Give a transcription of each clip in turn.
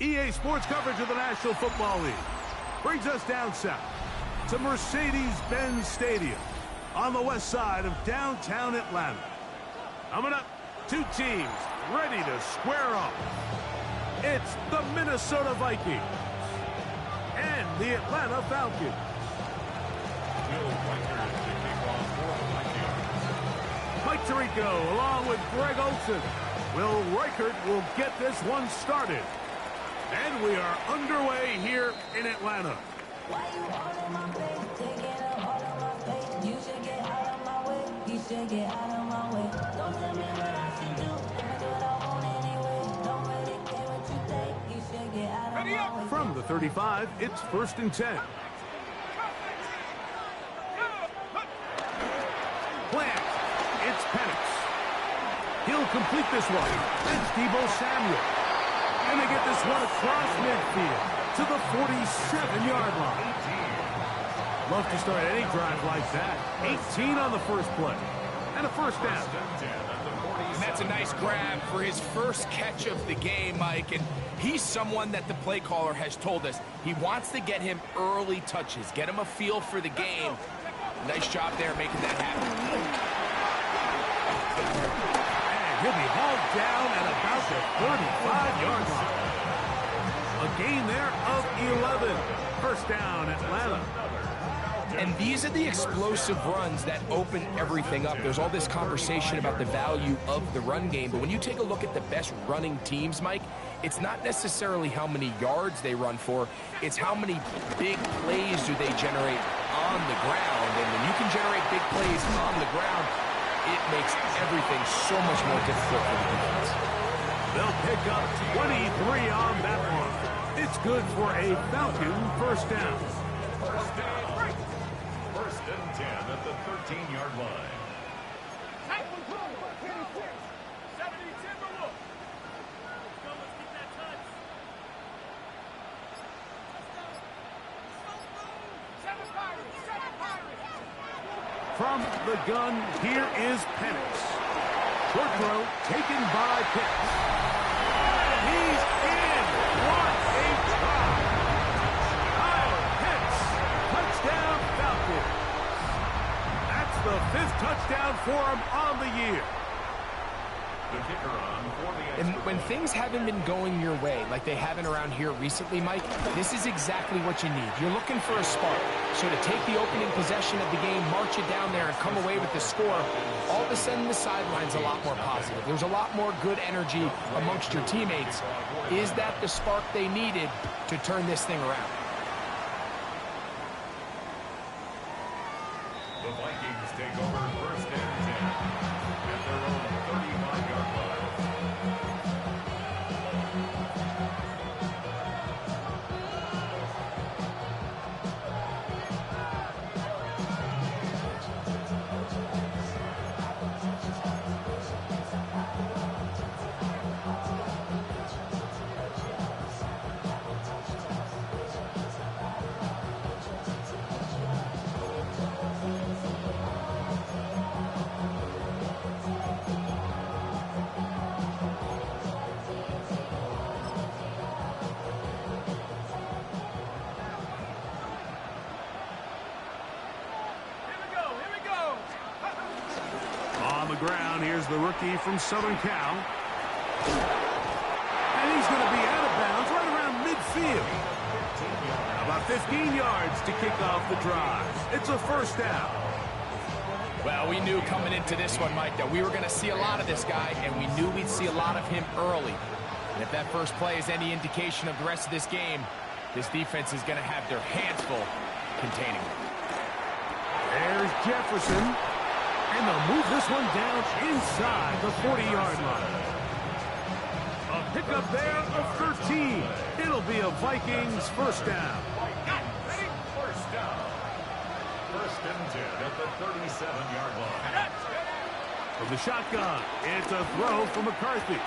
EA Sports coverage of the National Football League brings us down south to Mercedes-Benz Stadium on the west side of downtown Atlanta. Coming up, two teams ready to square off. It's the Minnesota Vikings and the Atlanta Falcons. Mike Tirico along with Greg Olsen. Will Reichert will get this one started. And we are underway here in Atlanta. Why you all in my face, taking up all of my space? You should get out of my way, you should get out of my way. Don't tell me what I should do, I'ma do what I want anyway. Don't really care what you think, you should get out of my way. From the 35, it's 1st and 10. Plant, it's Penix. He'll complete this one. That's Deebo Samuel. And they get this one across midfield to the 47-yard line. Love to start any drive like that. 18 on the first play. And a first down. And that's a nice grab for his first catch of the game, Mike. And he's someone that the play caller has told us he wants to get him early touches, get him a feel for the game. Nice job there making that happen. He'll be hauled down at about the 35-yard line. A gain there of 11. First down, Atlanta. And these are the explosive runs that open everything up. There's all this conversation about the value of the run game, but when you take a look at the best running teams, Mike, it's not necessarily how many yards they run for, it's how many big plays do they generate on the ground. And when you can generate big plays on the ground, it makes everything so much more difficult for the defense. They'll pick up 23 on that one. It's good for a Falcon first down. First and 10 at the 13-yard line. From the gun, here is Penix. Short throw taken by Pitts. And he's in. What a try. Kyle Pitts. Touchdown Falcons. That's the 5th touchdown for him on the year. The kicker on for the And when things haven't been going your way, like they haven't around here recently, Mike, this is exactly what you need. You're looking for a spark. So to take the opening possession of the game, march it down there, and come away with the score, all of a sudden the sideline's a lot more positive. There's a lot more good energy amongst your teammates. Is that the spark they needed to turn this thing around? The Vikings take over first and 10 at their own 35-yard line. Ground. Here's the rookie from Southern Cal. And he's going to be out of bounds right around midfield. About 15 yards to kick off the drive. It's a first down. Well, we knew coming into this one, Mike, that we were going to see a lot of this guy, and we knew we'd see a lot of him early. And if that first play is any indication of the rest of this game, this defense is going to have their hands full containing him. There's Jefferson. And they'll move this one down inside the 40-yard line. A pickup there of 13. It'll be a Vikings first down. First down. First and 10 at the 37-yard line. From the shotgun, it's a throw for McCarthy.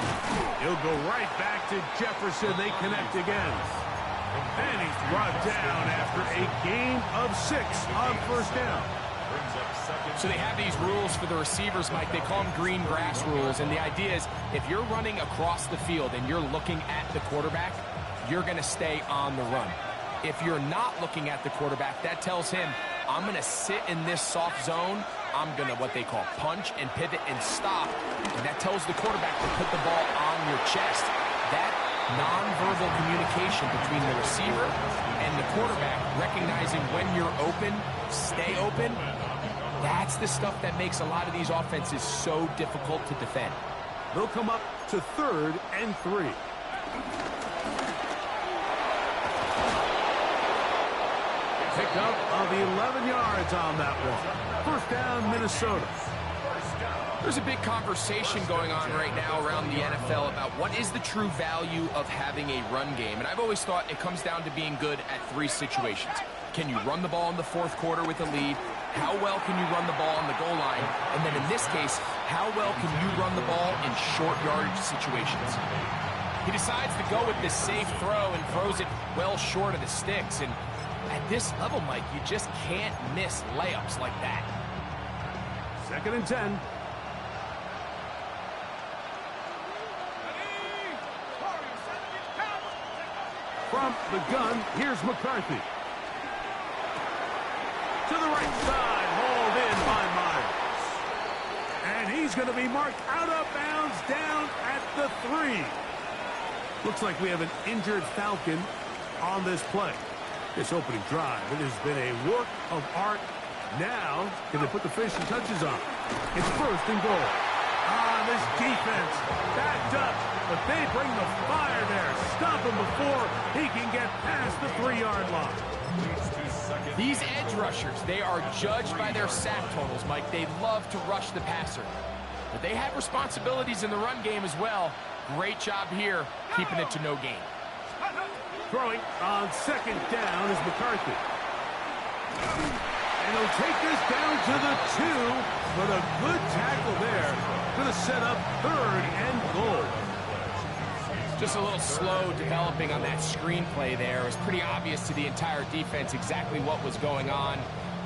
He'll go right back to Jefferson. They connect again. And he's brought down after a gain of 6 on first down. So they have these rules for the receivers, Mike. They call them green grass rules. And the idea is if you're running across the field and you're looking at the quarterback, you're going to stay on the run. If you're not looking at the quarterback, that tells him, I'm going to sit in this soft zone. I'm going to what they call punch and pivot and stop. And that tells the quarterback to put the ball on your chest. That nonverbal communication between the receiver and the quarterback, recognizing when you're open, stay open, that's the stuff that makes a lot of these offenses so difficult to defend. They'll come up to 3rd and 3. Pick up of 11 yards on that one. 1st down, Minnesota. There's a big conversation going on right now around the NFL about what is the true value of having a run game. And I've always thought it comes down to being good at 3 situations. Can you run the ball in the 4th quarter with a lead? How well can you run the ball on the goal line? And then in this case, how well can you run the ball in short yardage situations? He decides to go with this safe throw and throws it well short of the sticks. And at this level, Mike, you just can't miss layups like that. 2nd and 10. From the gun, here's McCarthy. To the right side, hauled in by Myers. And he's going to be marked out of bounds down at the 3. Looks like we have an injured Falcon on this play. This opening drive, it has been a work of art. Now, can they put the finishing touches on? It's 1st and goal. This defense backed up, but they bring the fire there. Stop him before he can get past the 3-yard line. These edge rushers, they are judged by their sack totals, Mike. They love to rush the passer. But they have responsibilities in the run game as well. Great job here, keeping it to no gain. Throwing on 2nd down is McCarthy. And he'll take this down to the 2, but a good tackle there. Going to set up 3rd and goal. Just a little slow developing on that screenplay there. It was pretty obvious to the entire defense exactly what was going on.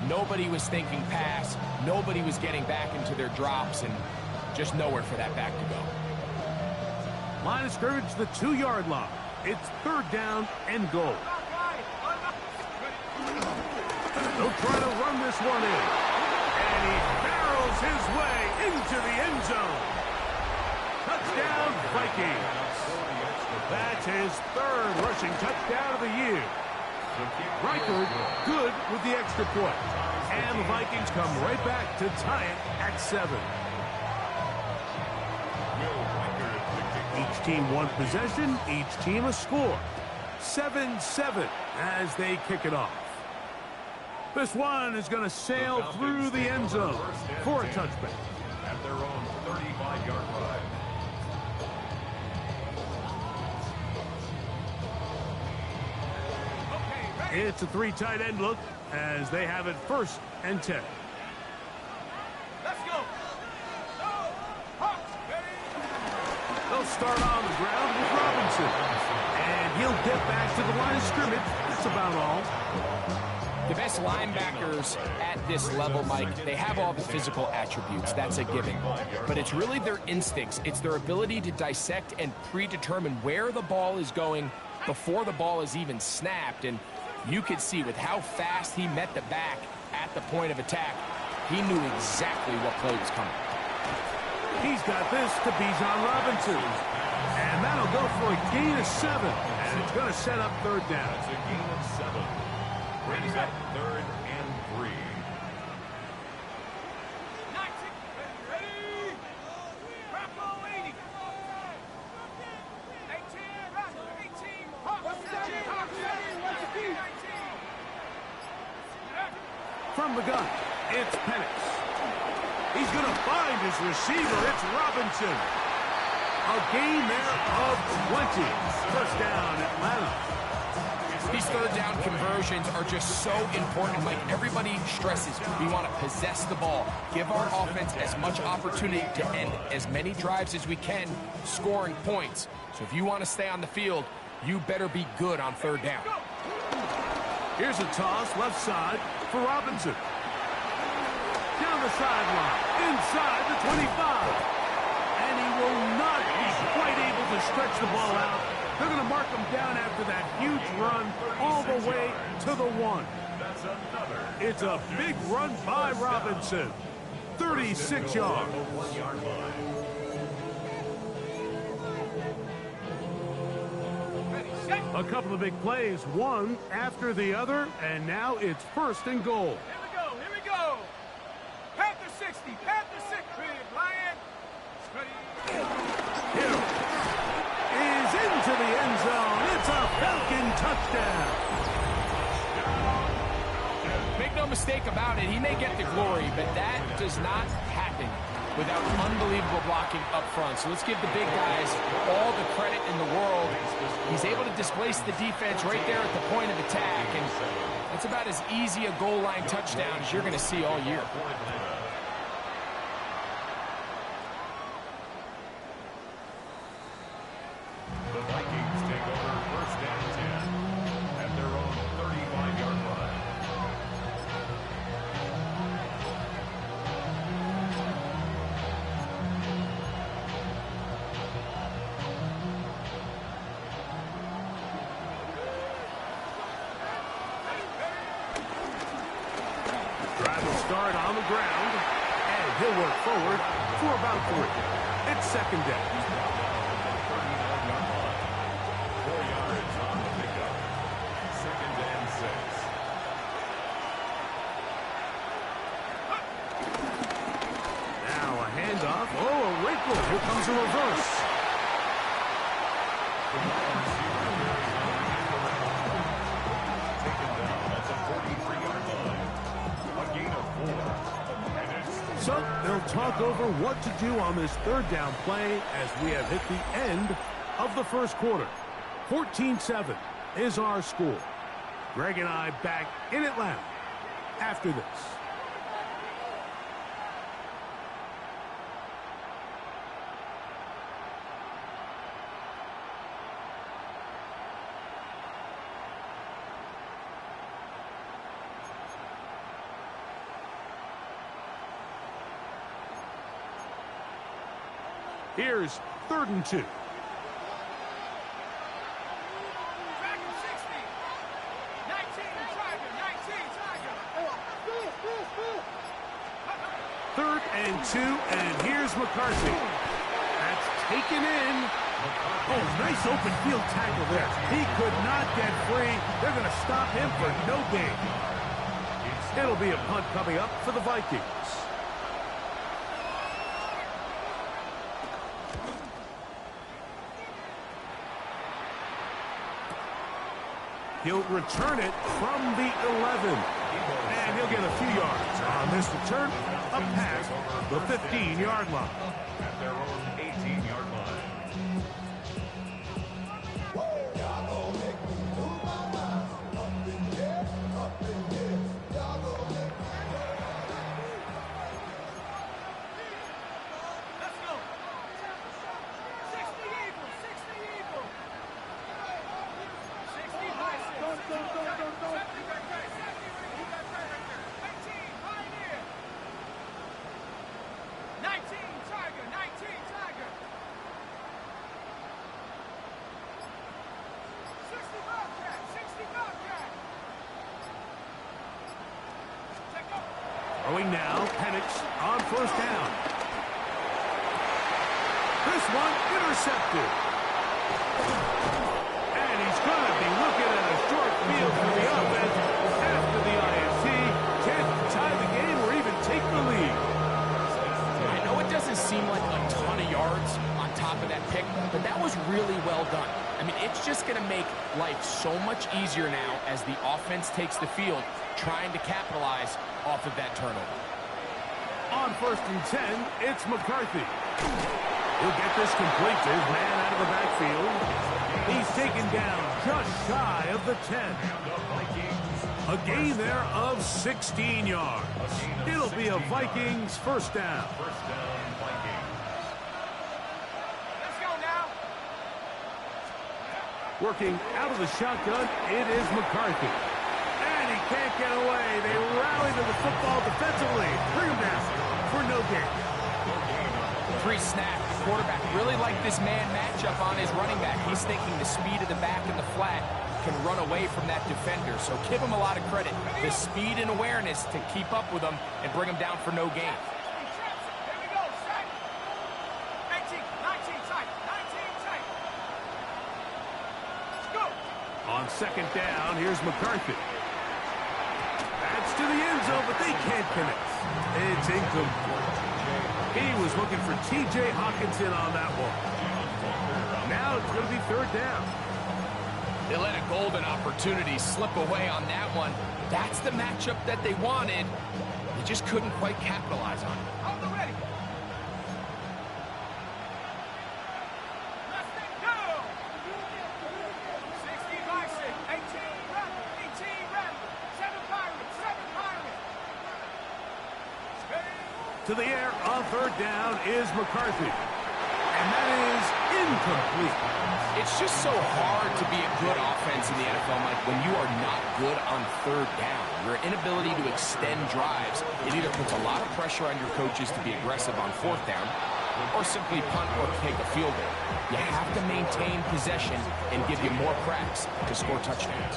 Nobody was thinking pass. Nobody was getting back into their drops, and just nowhere for that back to go. Line of scrimmage, the 2-yard line. It's 3rd down and goal. They'll try to run this one in. And he barrels his way into the end zone. Touchdown, Vikings. That's his 3rd rushing touchdown of the year. Reichard good with the extra point. And the Vikings come right back to tie it at 7. Each team one possession, each team a score. 7-7 as they kick it off. This one is going to sail through the end zone for a touchback. At their own 35-yard line. It's a 3 tight end look as they have it 1st and 10. Let's go. They'll start on the ground with Robinson. And he'll get back to the line of scrimmage. That's about all. The best linebackers at this level, Mike, they have all the physical attributes. That's a given. But it's really their instincts. It's their ability to dissect and predetermine where the ball is going before the ball is even snapped. And you could see with how fast he met the back at the point of attack, he knew exactly what play was coming. He's got this to Bijan Robinson. And that'll go for a gain of 7. And it's going to set up 3rd down. It's a gain of 7. Brings up 3rd and 3. From the gun, it's Penix. He's going to find his receiver. It's Robinson. A gain there of 20. First down, Atlanta. These 3rd down conversions are just so important. Like everybody stresses, we want to possess the ball, give our offense as much opportunity to end as many drives as we can, scoring points. So if you want to stay on the field, you better be good on 3rd down. Here's a toss left side for Robinson. Down the sideline, inside the 25. And he will not be quite able to stretch the ball out They're going to mark him down after that huge run all the way to the 1. That's another. It's a big run by Robinson. 36 yards. 1-yard line. A couple of big plays, one after the other, and now it's 1st and goal. Here we go. Here we go. Panther 60. Panther 60. Lion. Hill is into the end zone. It's a Falcon touchdown. Make no mistake about it, he may get the glory, but that does not happen without unbelievable blocking up front. So let's give the big guys all the credit in the world. He's able to displace the defense right there at the point of attack, and it's about as easy a goal line touchdown as you're going to see all year. The Vikings take over 1st and 10 at their own 35-yard line. Drive will start on the ground, and he'll work forward for about 3. It's 2nd down. 39-yard line. 4 yards on the pickup. 2nd and 6. Now a handoff. Oh, a wrinkle. Here comes a reverse. Taken down at the 43-yard line. A gain of 4. And it's So they'll talk over what to do on this 3rd down play as we have hit the end of the 1st quarter. 14-7 is our score. Greg and I back in Atlanta after this. Here's 3rd and 2. Dragon 60. 19. Tiger. 19. Tiger. 3rd and 2, and here's McCarthy. That's taken in. Oh, nice open field tackle there. He could not get free. They're going to stop him for no gain. It'll be a punt coming up for the Vikings. He'll return it from the 11. And he'll get a few yards on this return up past the 15-yard line. at their own 18-yard line. Let's go. 60 Eagles. 60 Eagles. 60 Lions. 19 Tiger. 19 Tiger. 60 Bobcat. 60 Bobcat. Check up. Throwing now, Penix on 1st down. This one intercepted. And he's going to be looking at a short field for the offense after the INT. Can't tie the game or even take the lead. I know it doesn't seem like a ton of yards on top of that pick, but that was really well done. I mean, it's just going to make life so much easier now as the offense takes the field, trying to capitalize off of that turnover. On 1st and 10, it's McCarthy. He'll get this complete to his man out of the backfield. He's taken down just shy of the 10. A gain there of 16 yards. It'll be a Vikings 1st down. First down, Vikings. Let's go now. Working out of the shotgun, it is McCarthy. And he can't get away. They rally to the football defensively. Bring him down for no gain. Pre-snap, the quarterback really liked this man matchup on his running back. He's thinking the speed of the back in the flat can run away from that defender. So give him a lot of credit. The speed and awareness to keep up with him and bring him down for no gain. Here we go, set. 18, 19, tight, 19, tight. Let's go. On second down, here's McCarthy. That's to the end zone, but they can't connect. It's incomplete. He was looking for T.J. Hockenson on that one. Now it's going to be third down. They let a golden opportunity slip away on that one. That's the matchup that they wanted. They just couldn't quite capitalize on it. Hold the ready. Let's go. 60 Bison, 18 Rebel, 18 Rebel, 7 Pirates, 7 Pirates. Steady. To the air on third down is McCarthy. And that is incomplete. It's just so hard to be a good offense in the NFL, Mike, when you are not good on third down. Your inability to extend drives, it either puts a lot of pressure on your coaches to be aggressive on fourth down or simply punt or take a field goal. You have to maintain possession and give you more cracks to score touchdowns.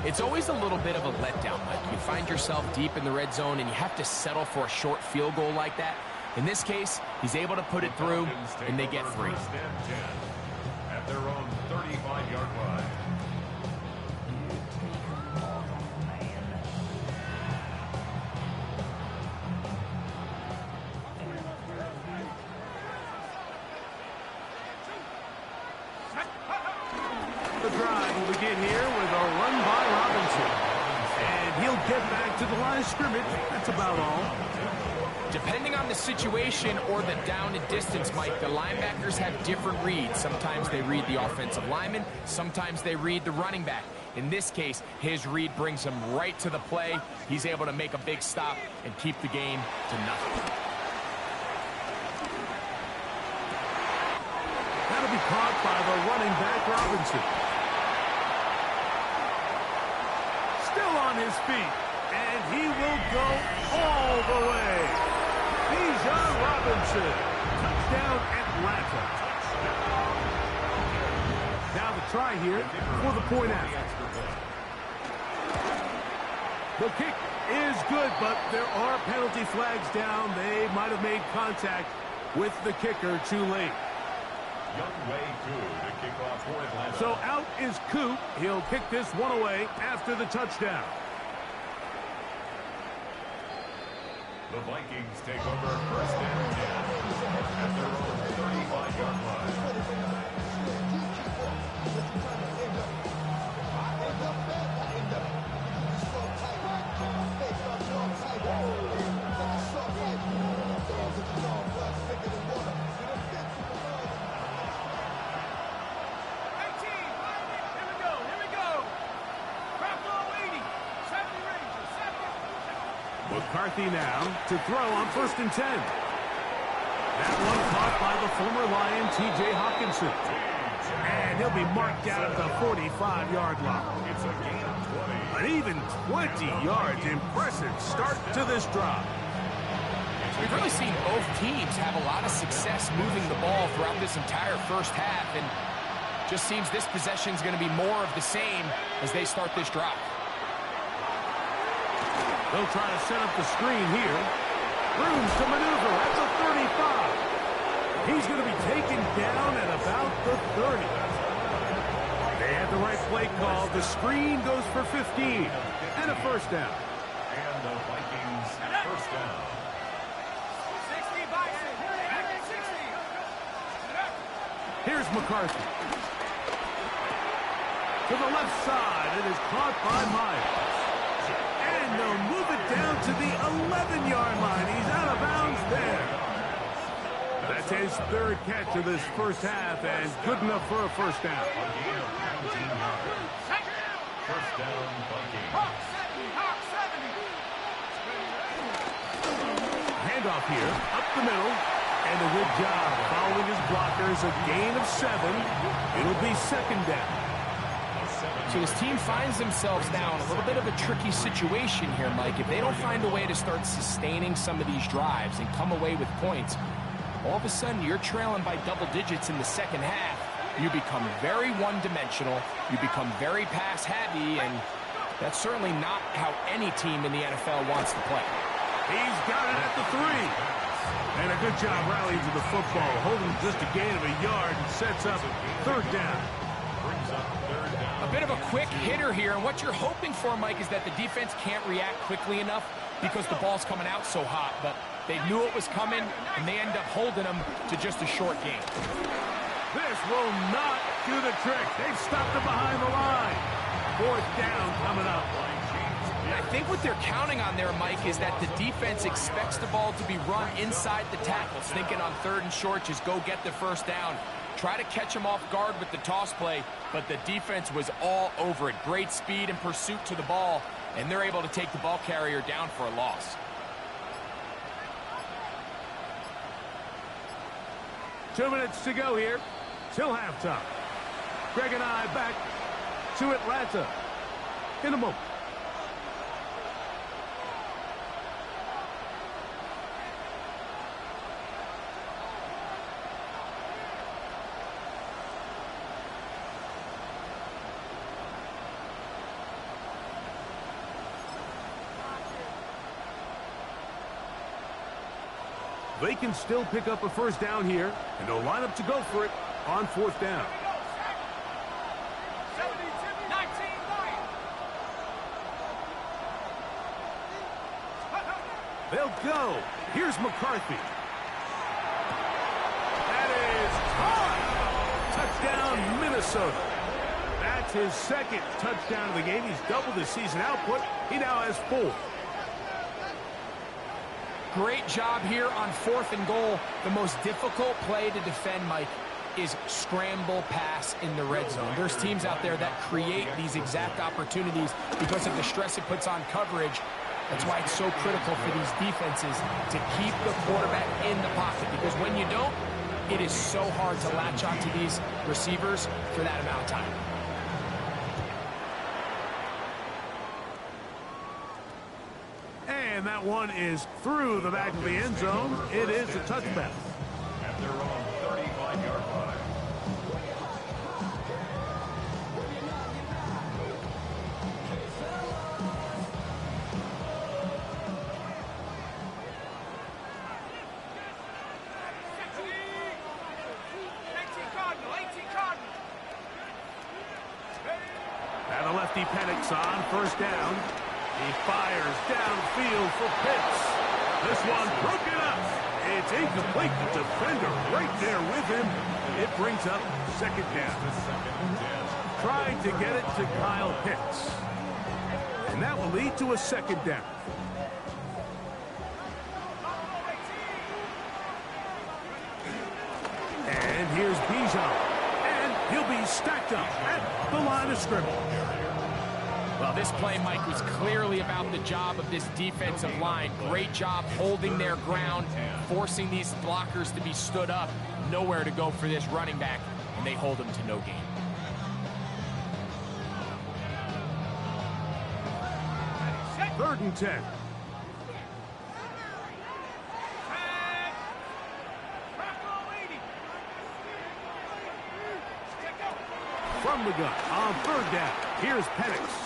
It's always a little bit of a letdown, Mike. You find yourself deep in the red zone and you have to settle for a short field goal like that. In this case, he's able to put it through, and they get 3. First and 10 at their own 35-yard line. The drive will begin here with a run by Robinson. And he'll get back to the line of scrimmage. That's about all. Depending on the situation or the down and distance, Mike, the linebackers have different reads. Sometimes they read the offensive lineman. Sometimes they read the running back. In this case, his read brings him right to the play. He's able to make a big stop and keep the game to nothing. That'll be caught by the running back, Robinson. Still on his feet. And he will go all the way. Bijan Robinson. Touchdown, Atlanta. Now the try here for the point after. The kick is good, but there are penalty flags down. They might have made contact with the kicker too late. Younghoe Koo to kick off for Atlanta. So out is Koo. He'll kick this one away after the touchdown. The Vikings take over first and 10 at their own 35-yard line. McCarthy now to throw on first and 10. That one caught by the former Lion, T.J. Hockenson. And he'll be marked out at the 45-yard line. It's a gain of 20. An even 20 yards. Impressive start to this drive. We've really seen both teams have a lot of success moving the ball throughout this entire first half, and just seems this possession is going to be more of the same as they start this drive. They'll try to set up the screen here. Room to maneuver at the 35. He's going to be taken down at about the 30. They had the right play call. The screen goes for 15 and a first down. And the Vikings first down. 60 Bison, 60. Here's McCarthy. To the left side. It is caught by Myers. And they'll move it down to the 11-yard line. He's out of bounds there. That's his third catch of this first half, and good enough for a first down. A gain of 19 yards. First down, Vikings. Hawk 70, Hawk 70. Handoff here, up the middle, and a good job following his blockers. A gain of 7. It'll be second down. So his team finds themselves now in a little bit of a tricky situation here, Mike. If they don't find a way to start sustaining some of these drives and come away with points, all of a sudden you're trailing by double digits in the second half. You become very one-dimensional, you become very pass-heavy, and that's certainly not how any team in the NFL wants to play. He's got it at the 3. And a good job rallying to the football, holding just a gain of a yard and sets up third down. A bit of a quick hitter here, and what you're hoping for, Mike, is that the defense can't react quickly enough because the ball's coming out so hot, but they knew it was coming, and they end up holding them to just a short gain. This will not do the trick. They've stopped it behind the line. Fourth down coming up. I think what they're counting on there, Mike, is that the defense expects the ball to be run inside the tackles, thinking on 3rd and short, just go get the first down. Try to catch them off guard with the toss play, but the defense was all over it. Great speed and pursuit to the ball, and they're able to take the ball carrier down for a loss. Two minutes to go here till halftime. Greg and I back to Atlanta in a moment. They can still pick up a first down here, and they'll line up to go for it on 4th down. 19-9. They'll go. Here's McCarthy. That is touchdown, Minnesota. That's his 2nd touchdown of the game. He's doubled his season output. He now has 4. Great job here on 4th and goal. The most difficult play to defend, Mike, is scramble pass in the red zone. There's teams out there that create these exact opportunities because of the stress it puts on coverage. That's why it's so critical for these defenses to keep the quarterback in the pocket, because when you don't, it is so hard to latch onto these receivers for that amount of time. And that one is through the back of the end zone. It is a touchback. At their own 35-yard line. And the lefty Penix on 1st down. He fires downfield for Pitts. This one broken up. It's incomplete. The defender right there with him. It brings up 2nd down. Trying to get it to Kyle Pitts. And that will lead to a 2nd down. And here's Bijan. And he'll be stacked up at the line of scrimmage. Well, this play, Mike, was clearly about the job of this defensive line. Great job holding their ground, forcing these blockers to be stood up. Nowhere to go for this running back, and they hold him to no gain. Third and 10. From the gun on 3rd down. Here's Penix.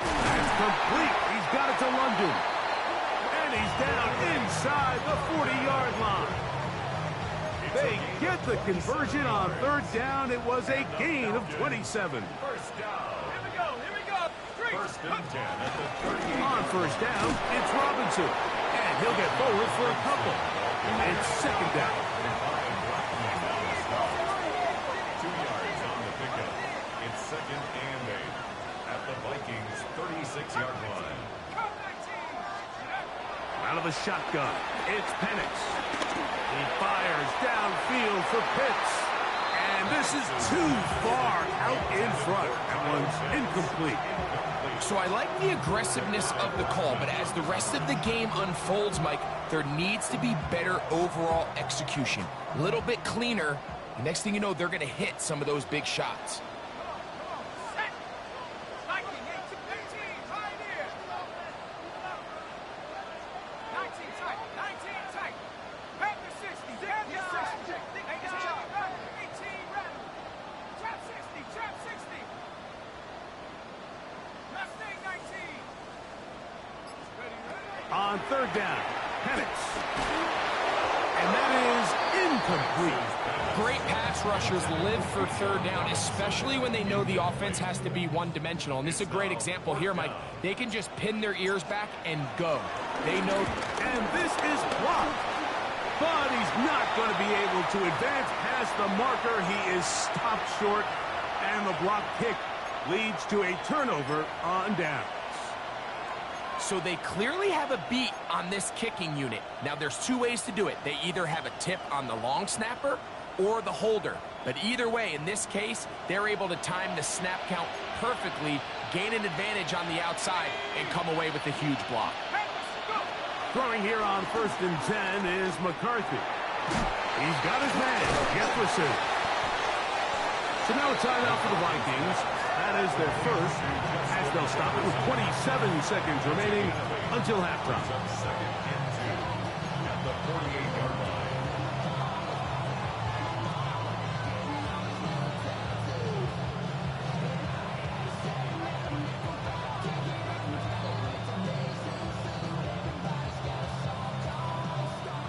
That's complete. He's got it to London. And he's down inside the 40-yard line. They get the conversion on 3rd down. It was a gain of 27. First down. Here we go. 1st and 10 at the 38. On 1st down, it's Robinson. And he'll get forward for a couple. It's 2nd down. 2 yards on the pickup. It's 2nd and 8 at the Vikings 36-yard line. Out of the shotgun, it's Penix. He fires downfield for Pitts. And this is too far out in front. That one's incomplete. So I like the aggressiveness of the call, but as the rest of the game unfolds, Mike, there needs to be better overall execution. A little bit cleaner. Next thing you know, they're going to hit some of those big shots. third down. Penix. And that is incomplete. Great pass rushers live for third down, especially when they know the offense has to be one-dimensional. And this is a great example here, Mike. They can just pin their ears back and go. They know. And this is blocked. But he's not going to be able to advance past the marker. He is stopped short. And the block kick leads to a turnover on downs. So they clearly have a beat on this kicking unit. Now, there's two ways to do it. They either have a tip on the long snapper or the holder. But either way, in this case, they're able to time the snap count perfectly, gain an advantage on the outside, and come away with a huge block. Throwing here on 1st and 10 is McCarthy. He's got his man. Jefferson. So now a timeout for the Vikings. That is their first, as they'll stop it with 27 seconds remaining until halftime. Second and 2 at the 48-yard line.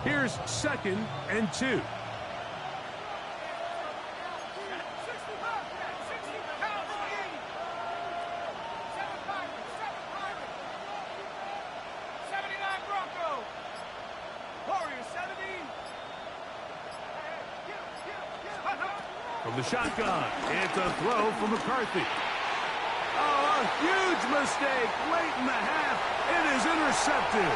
Here's 2nd and 2. From the shotgun, it's a throw for McCarthy. Oh, a huge mistake late in the half. It is intercepted.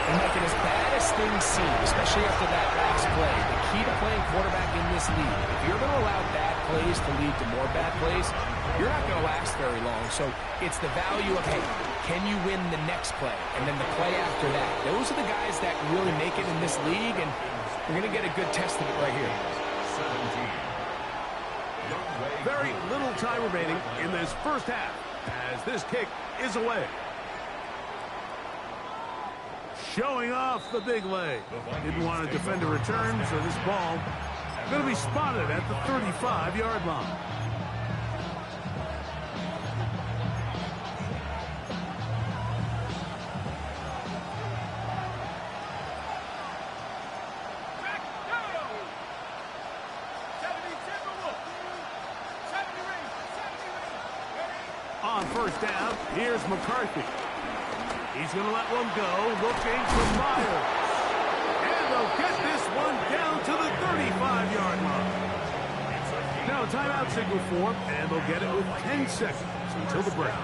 And making as bad as things seem, especially after that last play, the key to playing quarterback in this league, if you're going to allow bad plays to lead to more bad plays, you're not going to last very long. So it's the value of, hey, can you win the next play? And then the play after that. Those are the guys that really make it in this league, and we're going to get a good test of it right here. 17. Very little time remaining in this first half as this kick is away. Showing off the big leg. Didn't want to defend a return, so this ball going to be spotted at the 35-yard line. On 1st down, here's McCarthy. He's going to let one go, looking for Myers. And they'll get this one down to the 35-yard line. Now a timeout signal for them, and they'll get it with 10 seconds until the break.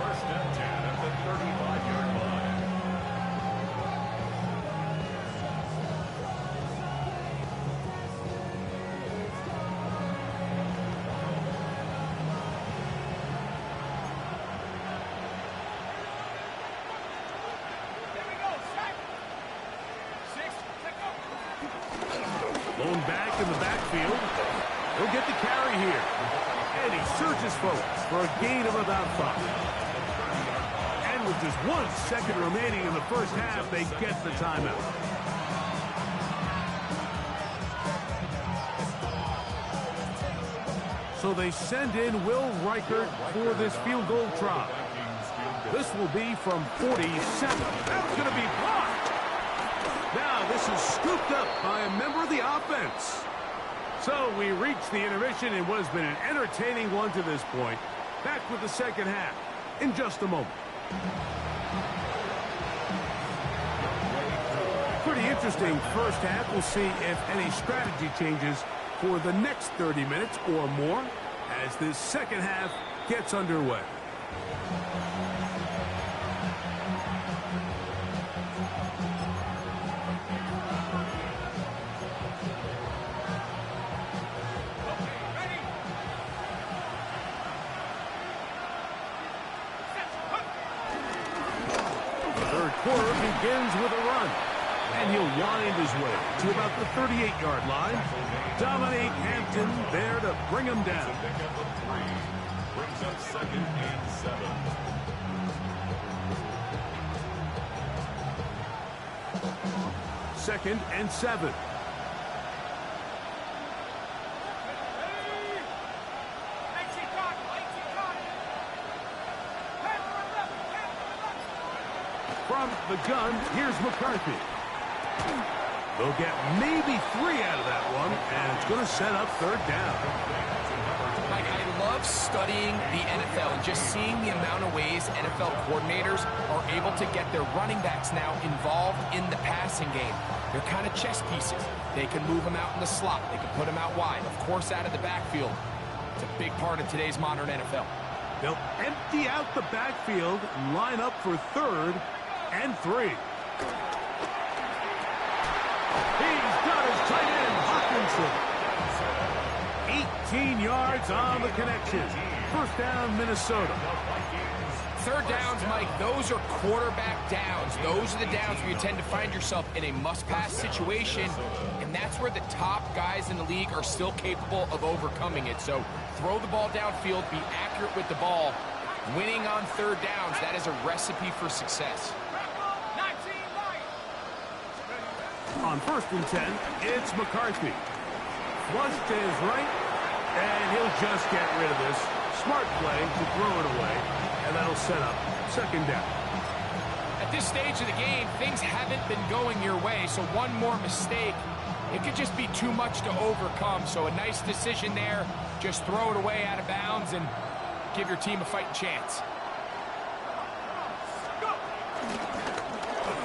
1st and 10 at the 35-yard line. Blown back in the backfield. He'll get the carry here. And he surges forward for a gain of about 5. And with just 1 second remaining in the first half, they get the timeout. So they send in Will Reichert for this field goal try. This will be from 47. That's going to be blocked. Now this is scooped up by a member of the offense. So we reach the intermission in what has been an entertaining one to this point. Back with the second half in just a moment. Pretty interesting first half. We'll see if any strategy changes for the next 30 minutes or more as this second half gets underway. Quarter begins with a run, and he'll wind his way to about the 38-yard line. Dominique Hampton there to bring him down. Pick up the 3. Brings up 2nd and 7. 2nd and 7. From the gun, here's McCarthy. They'll get maybe 3 out of that one, and it's going to set up third down. Mike, I love studying the NFL and just seeing the amount of ways NFL coordinators are able to get their running backs now involved in the passing game. They're kind of chess pieces. They can move them out in the slot. They can put them out wide. Of course, out of the backfield. It's a big part of today's modern NFL. They'll empty out the backfield and line up for 3rd and 3. He's got his tight end, Hawkinson. 18 yards on the connection. First down, Minnesota. Third downs, Mike, those are quarterback downs. Those are the downs where you tend to find yourself in a must-pass situation, and that's where the top guys in the league are still capable of overcoming it. So throw the ball downfield, be accurate with the ball. Winning on third downs, that is a recipe for success. On 1st and 10, it's McCarthy. Flush to his right, and he'll just get rid of this. Smart play to throw it away, and that'll set up 2nd down. At this stage of the game, things haven't been going your way, so one more mistake, it could just be too much to overcome. So a nice decision there. Just throw it away out of bounds and give your team a fighting chance.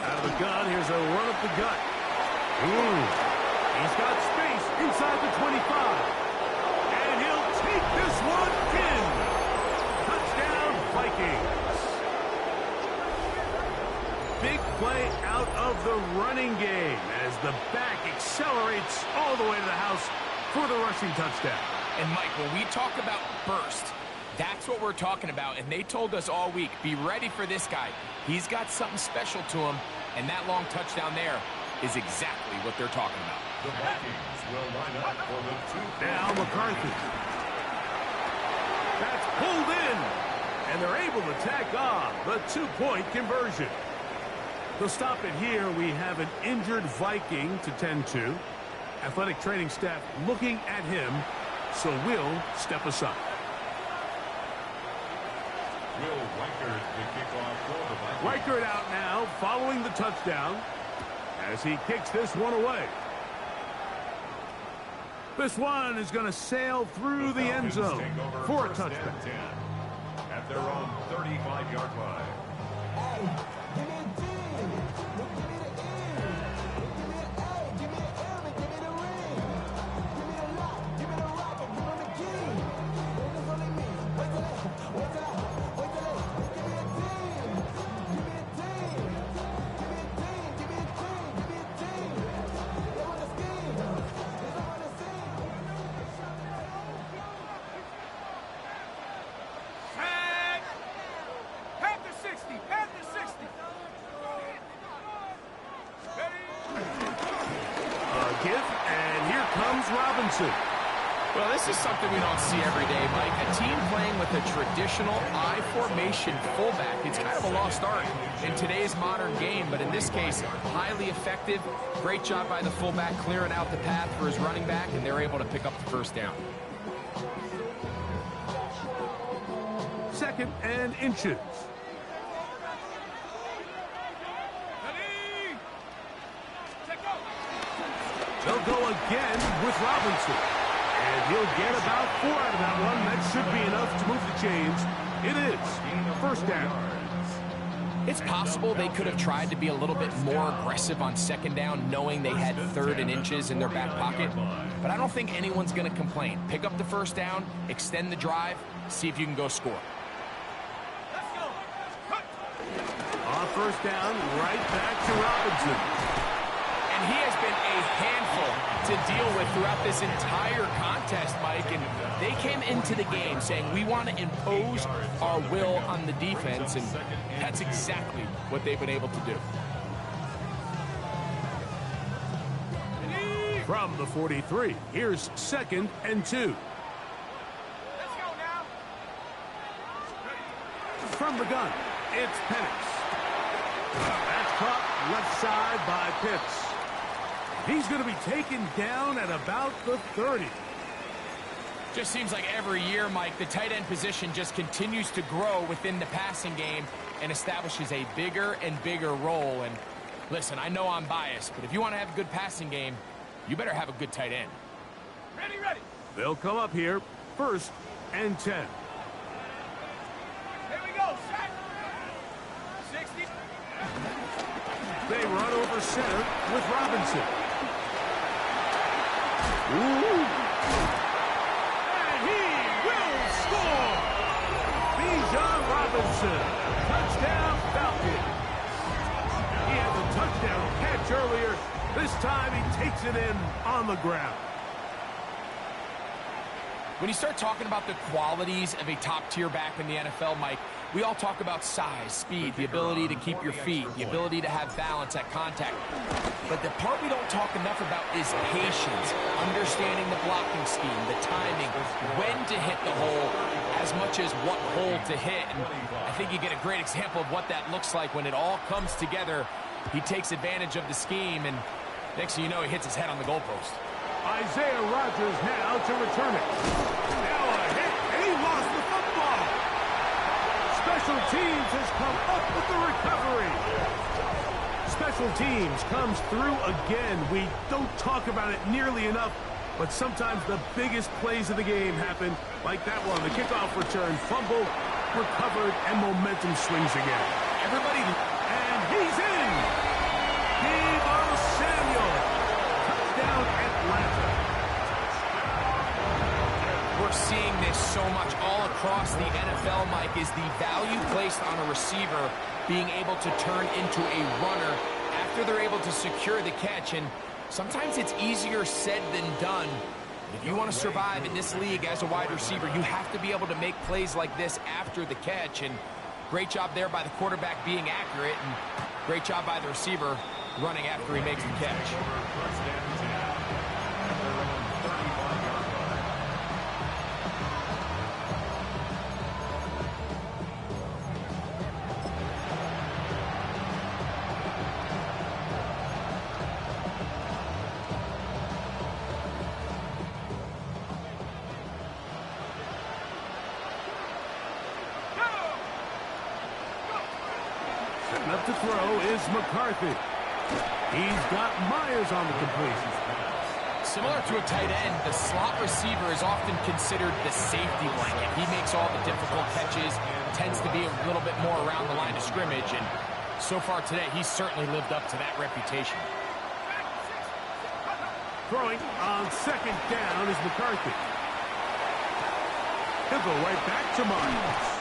Out of the gun, here's a run up the gut. He's got space inside the 25. And he'll take this one in. Touchdown, Vikings. Big play out of the running game as the back accelerates all the way to the house for the rushing touchdown. And Mike, when we talk about burst, that's what we're talking about. And they told us all week, be ready for this guy. He's got something special to him. And that long touchdown there is exactly what they're talking about. The Vikings will line up for the 2. Now McCarthy. That's pulled in. And they're able to tack on the 2-point conversion. They'll stop it here. We have an injured Viking to tend to. Athletic training staff looking at him. So Will step aside. Will Reichard, the kickoff for the Vikings. Reichard out now following the touchdown as he kicks this one away. This one is going to sail through the end zone for a touchdown. At their own 35-yard line. Robinson. Well, this is something we don't see every day, Mike. A team playing with a traditional I formation fullback. It's kind of a lost art in today's modern game, but in this case, highly effective. Great job by the fullback clearing out the path for his running back, and they're able to pick up the first down. 2nd and inches. They'll go again with Robinson. And he'll get about 4 out of that one. That should be enough to move the chains. It is 1st down. It's possible they could have tried to be a little bit more aggressive on 2nd down, knowing they had 3rd and inches in their back pocket. But I don't think anyone's going to complain. Pick up the 1st down, extend the drive, see if you can go score. On 1st down, right back to Robinson. And he has been a handful to deal with throughout this entire contest, Mike. And they came into the game saying, we want to impose our will on the defense. And that's exactly what they've been able to do. From the 43, here's 2nd and 2. Let's go now. From the gun, it's Penix. That's caught left side by Pitts. He's going to be taken down at about the 30. Just seems like every year, Mike, the tight end position just continues to grow within the passing game. and establishes a bigger and bigger role. And listen, I know I'm biased, but if you want to have a good passing game, you better have a good tight end. Ready, ready. They'll come up here, 1st and 10. Here we go, set. 60. They run over center with Robinson. Ooh. And he will score! Bijan Robinson, touchdown Falcons. He had the touchdown catch earlier. This time he takes it in on the ground. When you start talking about the qualities of a top-tier back in the NFL, Mike, we all talk about size, speed, the ability to keep your feet, the ability to have balance at contact. But the part we don't talk enough about is patience, understanding the blocking scheme, the timing, when to hit the hole, as much as what hole to hit. And I think you get a great example of what that looks like when it all comes together. He takes advantage of the scheme, and next thing you know, he hits his head on the goalpost. Isaiah Rodgers now to return it. Now a hit, and he lost the football. Special teams has come up with the recovery. Special teams comes through again. We don't talk about it nearly enough, but sometimes the biggest plays of the game happen, like that one. The kickoff return, fumble, recovered, and momentum swings again. Everybody, and he's in. Deebo Samuel. Touchdown Atlanta. we're seeing this so much all across the NFL, Mike, is the value placed on a receiver being able to turn into a runner after they're able to secure the catch. And sometimes it's easier said than done. If you want to survive in this league as a wide receiver, you have to be able to make plays like this after the catch. And great job there by the quarterback being accurate, and great job by the receiver running after he makes the catch. Setting up to throw is McCarthy. He's got Myers on the completion. Similar to a tight end, the slot receiver is often considered the safety blanket. He makes all the difficult catches, tends to be a little bit more around the line of scrimmage, and so far today, he's certainly lived up to that reputation. Throwing on second down is McCarthy. He'll go right back to Myers.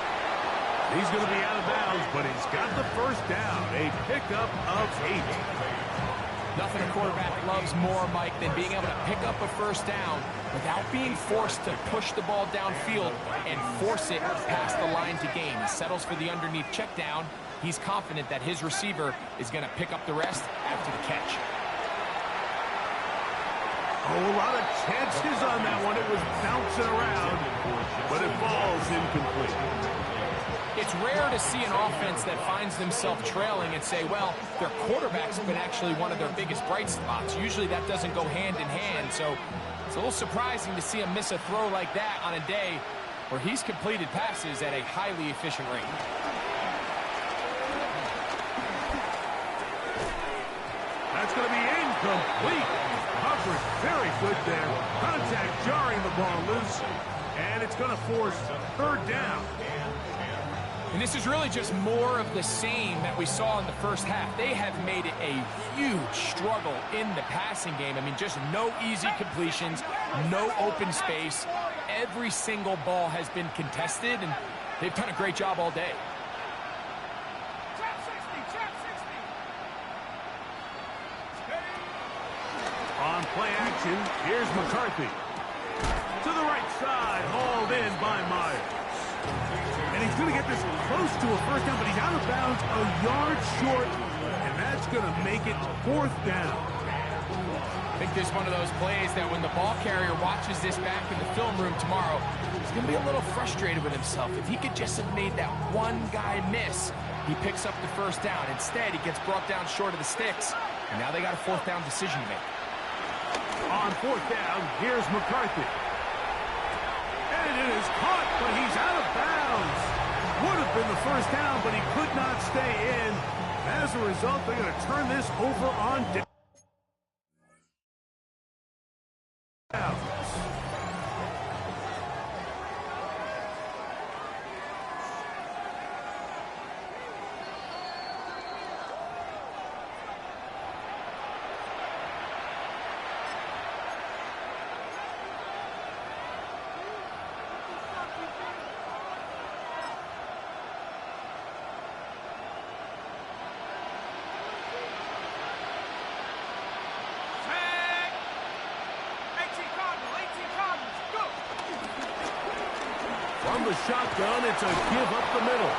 He's going to be out of bounds, but he's got the first down. A pickup of 8. Nothing a quarterback loves more, Mike, than being able to pick up a first down without being forced to push the ball downfield and force it past the line to gain. He settles for the underneath check down. He's confident that his receiver is going to pick up the rest after the catch. Oh, a lot of chances on that one. It was bouncing around, but it falls incomplete. It's rare to see an offense that finds themselves trailing and say, well, their quarterback's been actually one of their biggest bright spots. Usually that doesn't go hand in hand, so it's a little surprising to see him miss a throw like that on a day where he's completed passes at a highly efficient rate. That's going to be incomplete. Coverage very good there. Contact jarring the ball loose, and it's going to force third down. And this is really just more of the same that we saw in the first half. They have made it a huge struggle in the passing game. I mean, just no easy completions, no open space. Every single ball has been contested, and they've done a great job all day. Trap 60, trap 60. On play action, here's McCarthy. To the right side, hauled in by Myers. And he's going to get this close to a first down, but he's out of bounds a yard short, and that's going to make it fourth down. I think this is one of those plays that when the ball carrier watches this back in the film room tomorrow, he's going to be a little frustrated with himself. If he could just have made that one guy miss, he picks up the first down. Instead, he gets brought down short of the sticks, and now they got a fourth down decision to make. On fourth down, here's McCarthy. And it is caught, but he's out of bounds. would have been the first down, but he could not stay in. As a result, they're going to turn this over on downs. From the shotgun, it's a give up the middle.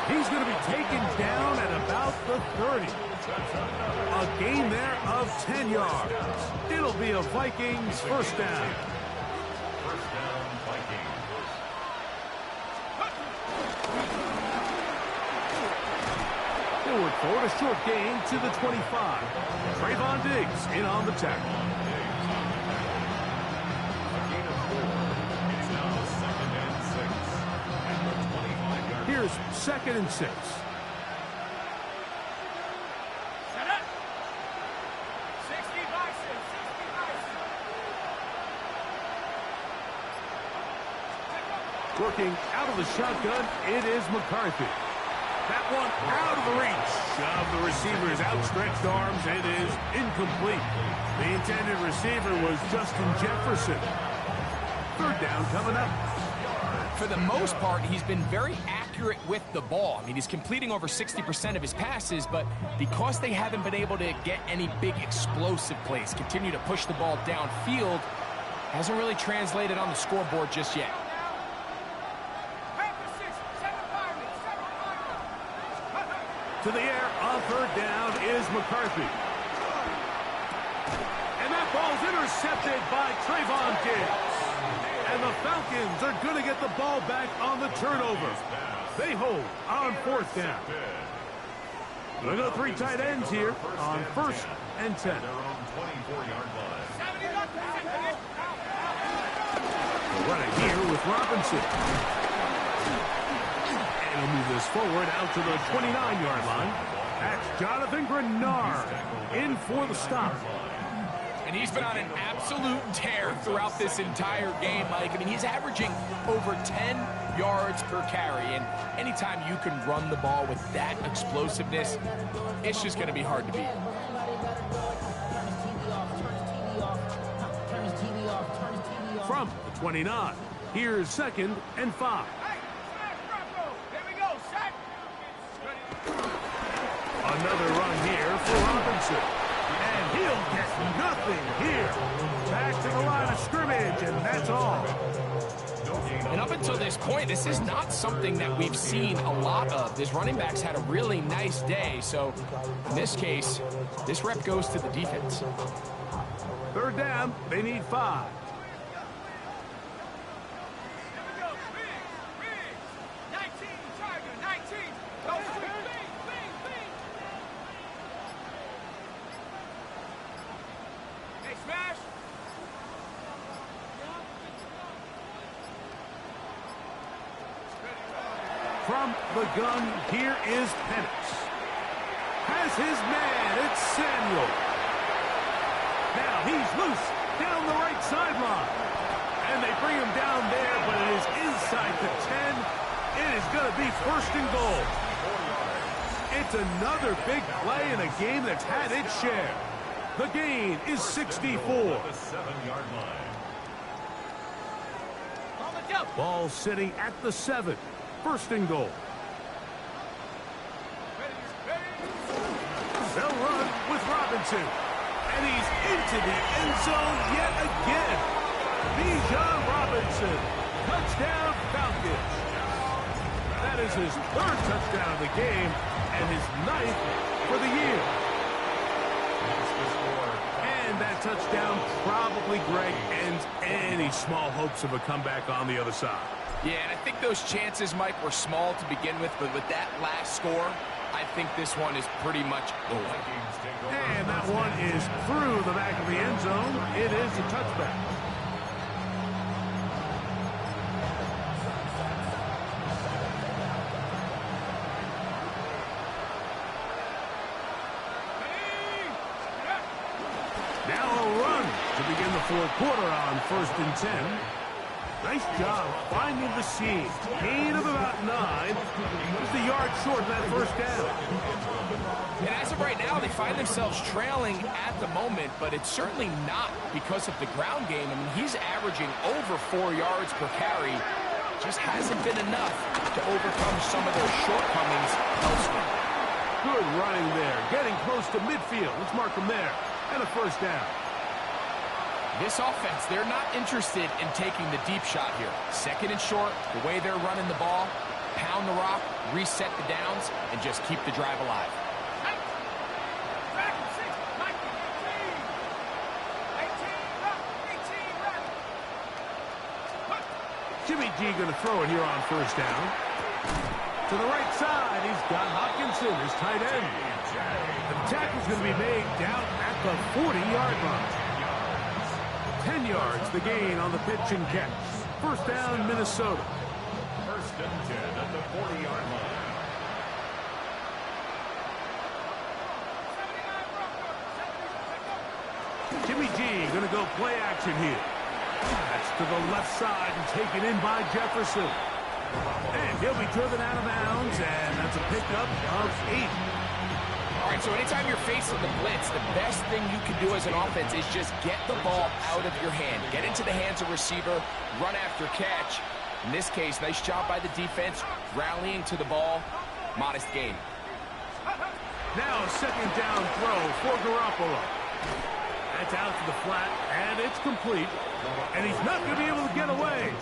He's going to be taken down at about the 30. A gain there of 10 yards. It'll be a Vikings first down. First down, Vikings. Forward for a short gain to the 25. Trayvon Diggs in on the tackle. Here's 2nd and 6. Set up. 60 Bison, 60 Bison. Working out of the shotgun, it is McCarthy. That one out of the reach of the receiver's outstretched arms. It is incomplete. The intended receiver was Justin Jefferson. 3rd down coming up. For the most part, he's been very accurate with the ball. I mean, he's completing over 60% of his passes, but because they haven't been able to get any big explosive plays, continue to push the ball downfield, hasn't really translated on the scoreboard just yet. To the air on 3rd down is McCarthy. And that ball's intercepted by Trayvon Diggs. And the Falcons are going to get the ball back on the turnover. They hold on 4th down. They'll go 3 tight ends here on 1st and 10. Their own 24-yard line. We'll run it here with Robinson. And he'll move this forward out to the 29-yard line. That's Jonathan Grenard in for the stop. And he's been on an absolute tear throughout this entire game, Mike. I mean, he's averaging over 10 yards per carry. And anytime you can run the ball with that explosiveness, it's just going to be hard to beat. From the 29, here's 2nd and 5. Another run here for Robinson. And he'll get nothing here. Back to the line of scrimmage, and that's all. And up until this point, this is not something that we've seen a lot of. This running back's had a really nice day. So in this case, this rep goes to the defense. 3rd down, they need 5. From the gun, here is Penix. Has his man, it's Samuel. Now he's loose down the right sideline. And they bring him down there, but it is inside the 10. It is going to be 1st and goal. It's another big play in a game that's had its share. The gain is 64. The 7-yard line. Ball sitting at the 7. 1st and goal. They'll run with Robinson. And he's into the end zone yet again. Bijan Robinson. Touchdown Falcons. That is his 3rd touchdown of the game and his 9th for the year. And that touchdown probably, Greg, ends any small hopes of a comeback on the other side. Yeah, and I think those chances, Mike, were small to begin with, but with that last score, I think this one is pretty much over. And that one is through the back of the end zone. It is a touchback. Now a run to begin the fourth quarter on 1st and 10. Nice job finding the seam. Gain of about 9. Just a yard short of that first down. And as of right now, they find themselves trailing at the moment, but it's certainly not because of the ground game. I mean, he's averaging over 4 yards per carry. Just hasn't been enough to overcome some of their shortcomings elsewhere. Good running there. Getting close to midfield. Let's mark him there. And a first down. This offense, they're not interested in taking the deep shot here. 2nd and short, the way they're running the ball, pound the rock, reset the downs, and just keep the drive alive. Jimmy G going to throw it here on 1st down. To the right side, he's got Hockenson, his tight end. The tackle's going to be made down at the 40-yard line. 10 yards, the gain on the pitch and catch. 1st down, Minnesota. 1st and 10 at the 40-yard line. Jimmy G going to go play action here. That's to the left side and taken in by Jefferson. And he'll be driven out of bounds, and that's a pickup of 8. All right, so anytime you're facing the blitz, the best thing you can do as an offense is just get the ball out of your hand. Get into the hands of receiver, run after catch. In this case, nice job by the defense, rallying to the ball. Modest gain. Now a 2nd down throw for Garoppolo. That's out to the flat, and it's complete. And he's not going to be able to get away.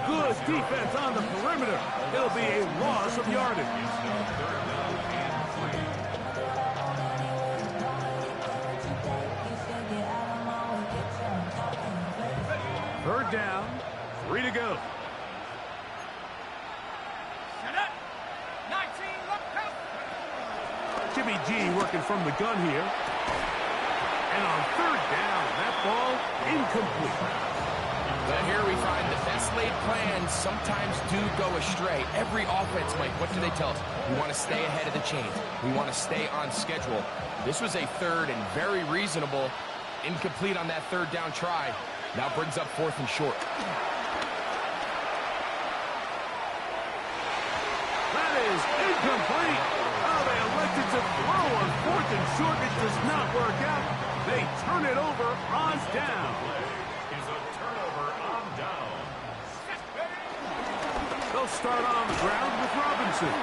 Good defense on the perimeter. It'll be a loss of yardage. Third down, 3 to go. Jimmy G working from the gun here. And on 3rd down, that ball incomplete. But here we find the best laid plans sometimes do go astray. Every offense, Mike, what do they tell us? We want to stay ahead of the chains. We want to stay on schedule. This was a 3rd and very reasonable. Incomplete on that 3rd down try. Now brings up 4th and short. That is incomplete. Oh, they elected to throw on 4th and short. It does not work out. They turn it over on down. Is a turnover on down. They'll start on the ground with Robinson.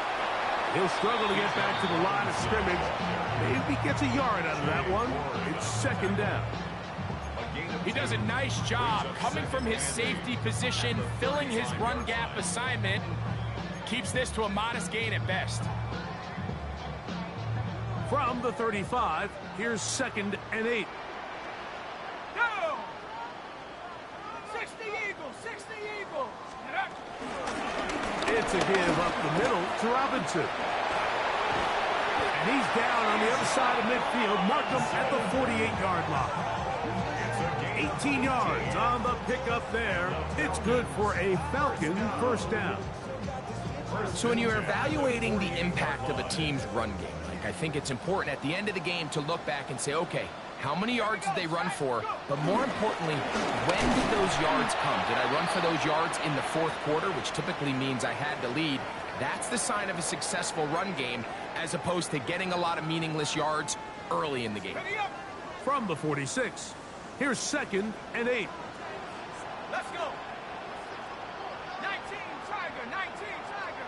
He'll struggle to get back to the line of scrimmage. Maybe gets a yard out of that one. It's 2nd down. He does a nice job coming from his safety position, filling his run gap assignment, keeps this to a modest gain at best. From the 35, here's 2nd and 8. Go! 60 Eagles, 60 Eagles. It's a give up the middle to Robinson. And he's down on the other side of midfield. Mark him at the 48-yard line. 18 yards on the pickup there. It's good for a Falcon 1st down. So when you're evaluating the impact of a team's run game, I think it's important at the end of the game to look back and say, okay, how many yards did they run for? But more importantly, when did those yards come? Did I run for those yards in the 4th quarter, which typically means I had the lead? That's the sign of a successful run game, as opposed to getting a lot of meaningless yards early in the game. From the 46, here's 2nd and 8. Let's go. 19 Tiger, 19 Tiger.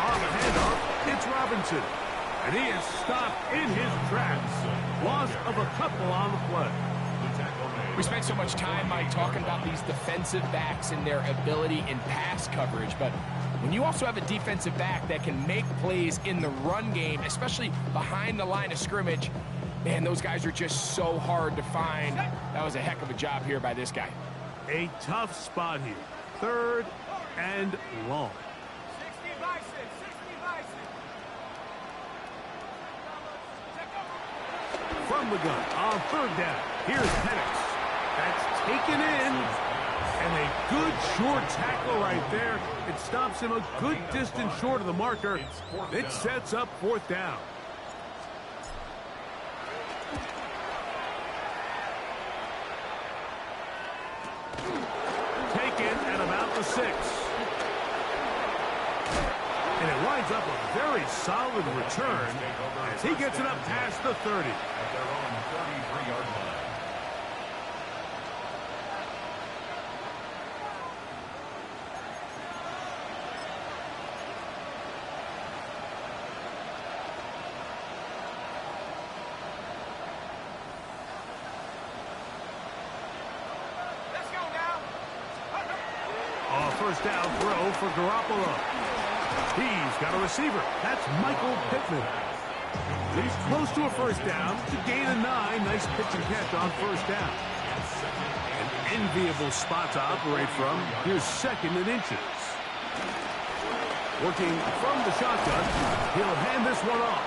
On the handoff, it's Robinson. And he is stopped in his tracks. Loss of a couple on the play. We spent so much time, Mike, talking about these defensive backs and their ability in pass coverage, but when you also have a defensive back that can make plays in the run game, especially behind the line of scrimmage, man, those guys are just so hard to find. That was a heck of a job here by this guy. A tough spot here. 3rd and long. 60 Bison, 60 Bison. From the gun on 3rd down. Here's Penix. That's taken in. And a good short tackle right there. It stops him a good distance short of the marker. It sets up fourth down. Taken at about the 6. And it winds up a very solid return as he gets it up past the 30. At their own 33-yard line. First down throw for Garoppolo. He's got a receiver. That's Michael Pittman. He's close to a first down to gain a 9. Nice pitch and catch on first down. An enviable spot to operate from. Here's second and inches. Working from the shotgun, he'll hand this one off.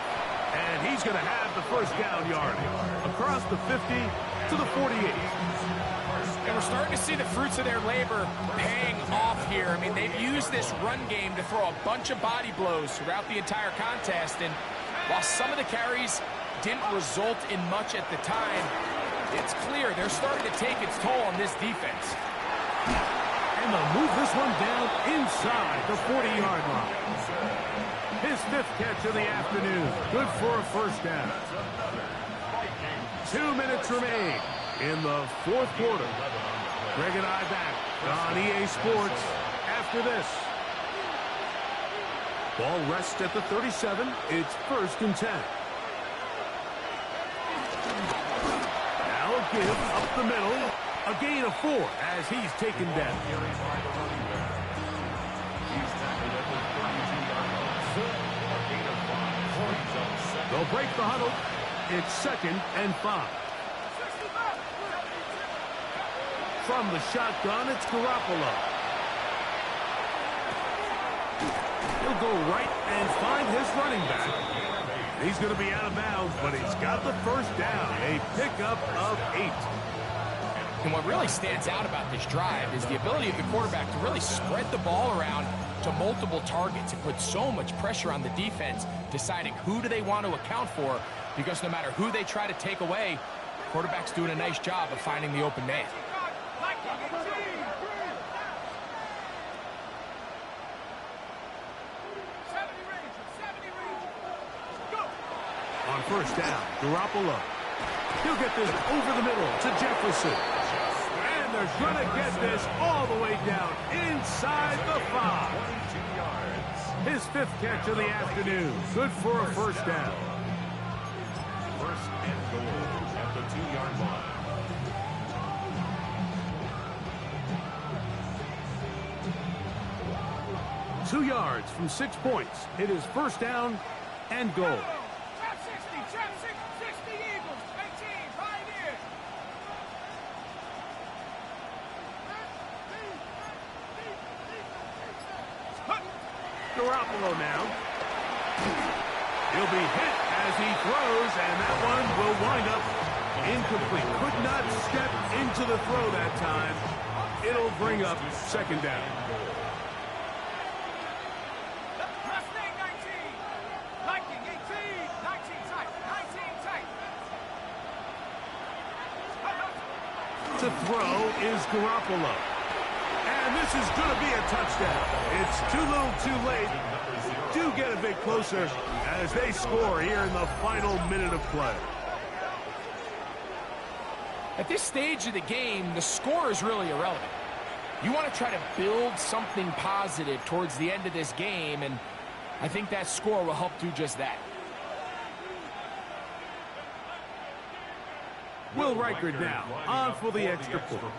And he's going to have the first down yard across the 50 to the 48. And we're starting to see the fruits of their labor paying off here. I mean, they've used this run game to throw a bunch of body blows throughout the entire contest. And while some of the carries didn't result in much at the time, it's clear they're starting to take its toll on this defense. And they'll move this one down inside the 40-yard line. His 5th catch of the afternoon. Good for a first down. 2 minutes remain in the 4th quarter. Greg and I back on EA Sports after this. Ball rests at the 37. It's 1st and 10. Now a give up the middle. A gain of 4 as he's taken down. They'll break the huddle. It's 2nd and 5. From the shotgun, it's Garoppolo. He'll go right and find his running back. He's going to be out of bounds, but he's got the first down. A pickup of 8. And what really stands out about this drive is the ability of the quarterback to really spread the ball around to multiple targets and put so much pressure on the defense, deciding who do they want to account for, because no matter who they try to take away, the quarterback's doing a nice job of finding the open man. On first down, Garoppolo. He'll get this over the middle to Jefferson. And they're going to get this all the way down inside the 5. His 5th catch of the afternoon. Good for a first down. 1st and goal at the 2-yard line. Two yards from 6 points. It is first down and goal. Garoppolo now. He'll be hit as he throws, and that one will wind up incomplete. Could not step into the throw that time. It'll bring up 2nd down. To throw is Garoppolo. And this is going to be a touchdown. It's too little too late. Do get a bit closer as they score here in the final minute of play. At this stage of the game, the score is really irrelevant. You want to try to build something positive towards the end of this game, and I think that score will help do just that. Will Reichard now on for the extra point.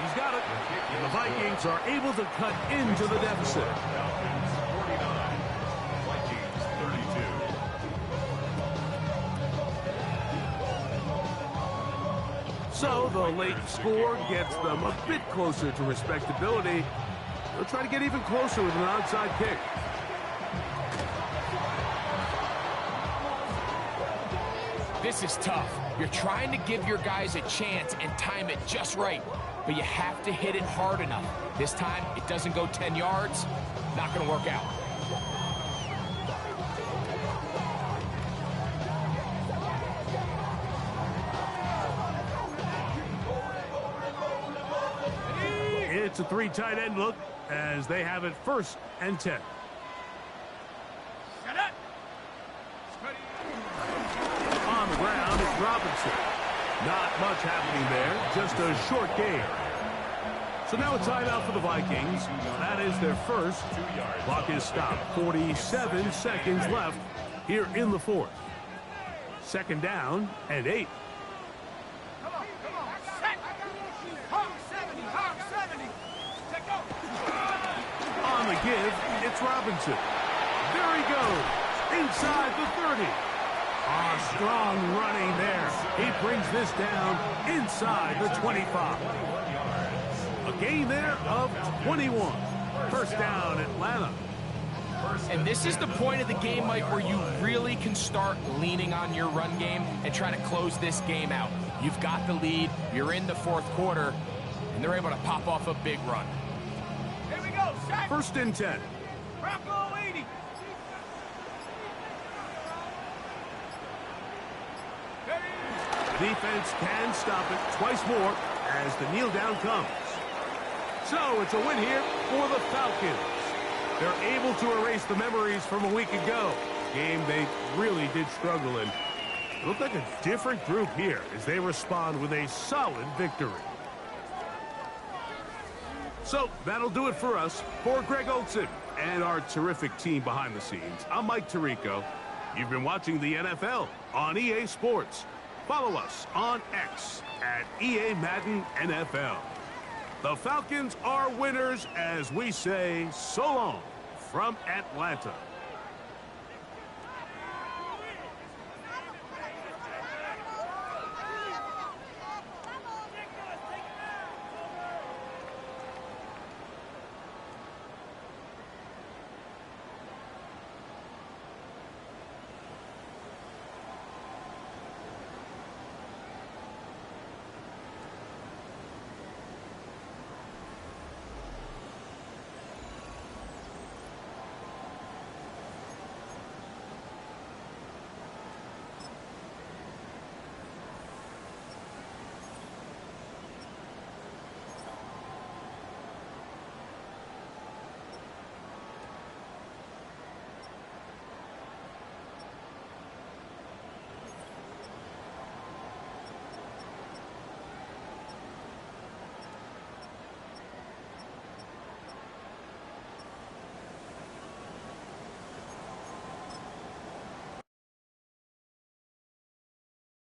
He's got it. And the Vikings are able to cut into the deficit. Falcons 49, Vikings 32. So the late score gets them a bit closer to respectability. They'll try to get even closer with an onside kick. This is tough. You're trying to give your guys a chance and time it just right, but you have to hit it hard enough. This time, it doesn't go 10 yards, not going to work out. It's a 3 tight end look as they have it 1st and 10. Shut up. On the ground, it's Robinson. Not much happening there, just a short gain. So now a timeout for the Vikings. That is their first. Clock is stopped. 47 seconds left here in the 4th. 2nd down and 8. Come on. Set. Hawk 70. Hawk 70. Let go. On the give, it's Robinson. There he goes. Inside the 30. Strong running there. He brings this down inside the 25. A gain there of 21. 1st down, Atlanta. And this is the point of the game, Mike, where you really can start leaning on your run game and try to close this game out. You've got the lead, you're in the 4th quarter, and they're able to pop off a big run. Here we go. Set. 1st and 10. Bronco 80. Defense can stop it twice more as the kneel down comes. So it's a win here for the Falcons. They're able to erase the memories from a week ago. Game they really did struggle in. It looked like a different group here as they respond with a solid victory. So that'll do it for us. For Greg Olsen and our terrific team behind the scenes, I'm Mike Tirico. You've been watching the NFL on EA Sports. Follow us on X at EA Madden NFL. The Falcons are winners as we say so long from Atlanta.